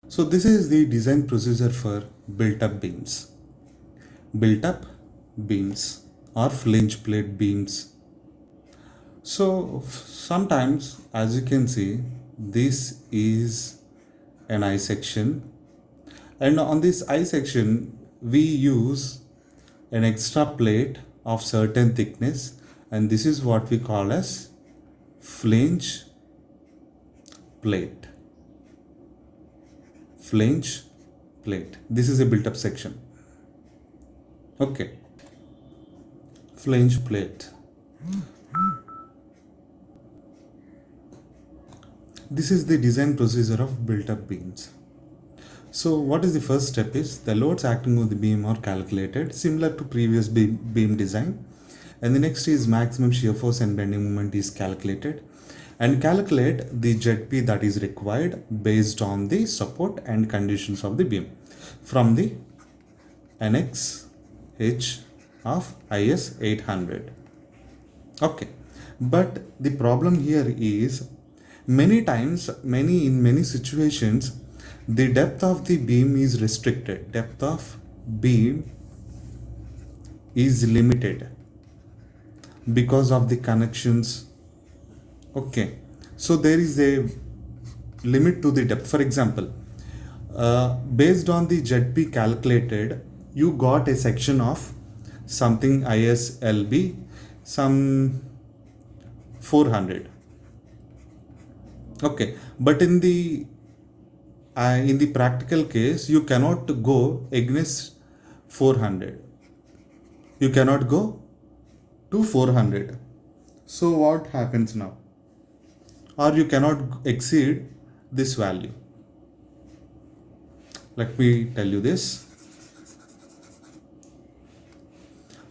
So this is the design procedure for built-up beams. Built-up beams or flange plate beams. So sometimes, as you can see, this is an I section, and on this I section we use an extra plate of certain thickness, and this is what we call as flange plate. Flange plate. This is a built-up section. Okay, flange plate. This is the design procedure of built-up beams. So what is the first step is the loads acting on the beam are calculated similar to previous beam design, and the next is maximum shear force and bending moment is calculated, and calculate the ZP that is required based on the support and conditions of the beam from the Annex H of IS 800. Okay, but the problem here is many times, in many situations, the depth of the beam is restricted. Depth of beam is limited because of the connections. Okay, so there is a limit to the depth. For example, based on the ZP calculated, you got a section of something ISLB, some 400. Okay, but in the practical case, you cannot go against 400. You cannot go to 400. So what happens now? Or you cannot exceed this value. Let me tell you this.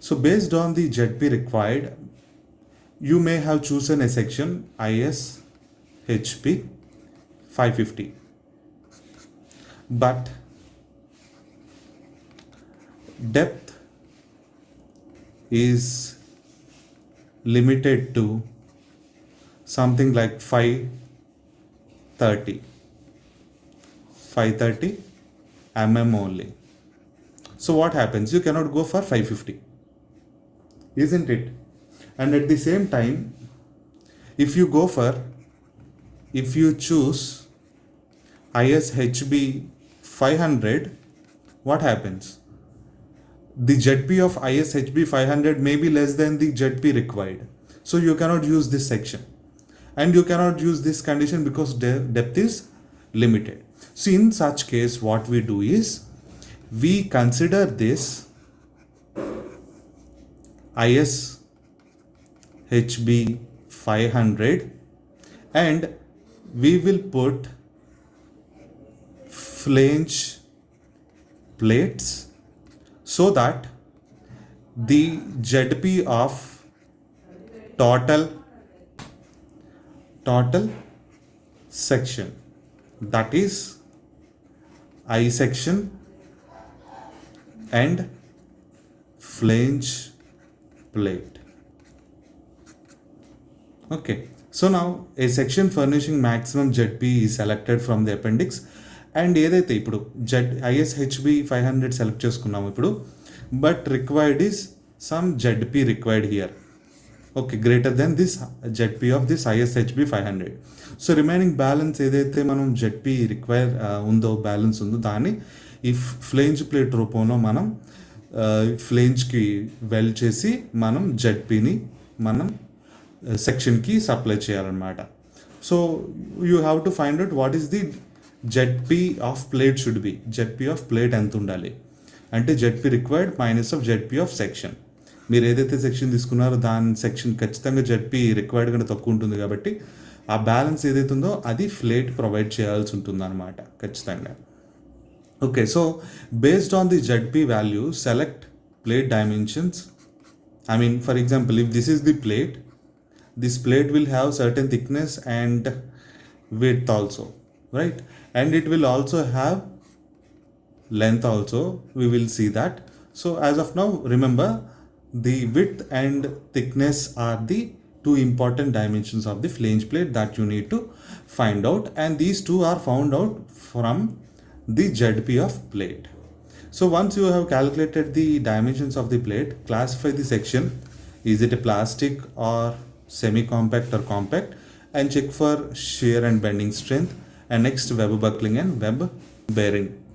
So based on the ZP required, you may have chosen a section IS HP 550. But depth is limited to something like 530 mm only. So what happens? You cannot go for 550, isn't it? And at the same time, if you choose ISHB 500, what happens? The ZP of ISHB 500 may be less than the ZP required. So you cannot use this section. And you cannot use this condition because depth is limited. So in such case, what we do is, we consider this ISHB 500 and we will put flange plates so that the ZP of total section, that is I section and flange plate. Okay, so now a section furnishing maximum ZP is selected from the appendix, and ఏదైతే ఇప్పుడు ISHB 500 select చేసుకున్నాము ఇప్పుడు, but required is some ZP required here. Okay, greater than this ZP of this ISHB 500. So remaining balance ఏదైతే మనం ZP require ఉందో, balance ఉందో, దాన్ని ఈ ఫ్లేంజ్ ప్లేట్ రూపంలో మనం ఫ్లేంజ్కి వెల్డ్ చేసి మనం ZPని మనం సెక్షన్కి సప్లై చేయాలన్నమాట. So you have to find out what is the ZP half plate should be. ZP half plate ఎంత ఉండాలి అంటే ZP required minus of ZP of section. మీరు ఏదైతే సెక్షన్ తీసుకున్నారో దాని సెక్షన్ ఖచ్చితంగా ZP రిక్వైర్డ్ కంటే తక్కువ ఉంటుంది కాబట్టి ఆ బ్యాలెన్స్ ఏదైతే ఉందో అది ఫ్లేట్ ప్రొవైడ్ చేయాల్సి ఉంటుంది అనమాట ఖచ్చితంగా. Okay, so based on the ZP value select plate dimensions. I mean, for example, if this is the plate, this plate will have certain thickness and width also, right? And it will also have length also. We will see that. So as of now, remember, the width and thickness are the two important dimensions of the flange plate that you need to find out, and these two are found out from the ZP of plate. So once you have calculated the dimensions of the plate, classify the section. Is it a plastic or semi-compact or compact? And check for shear and bending strength. And next, web buckling and web bearing.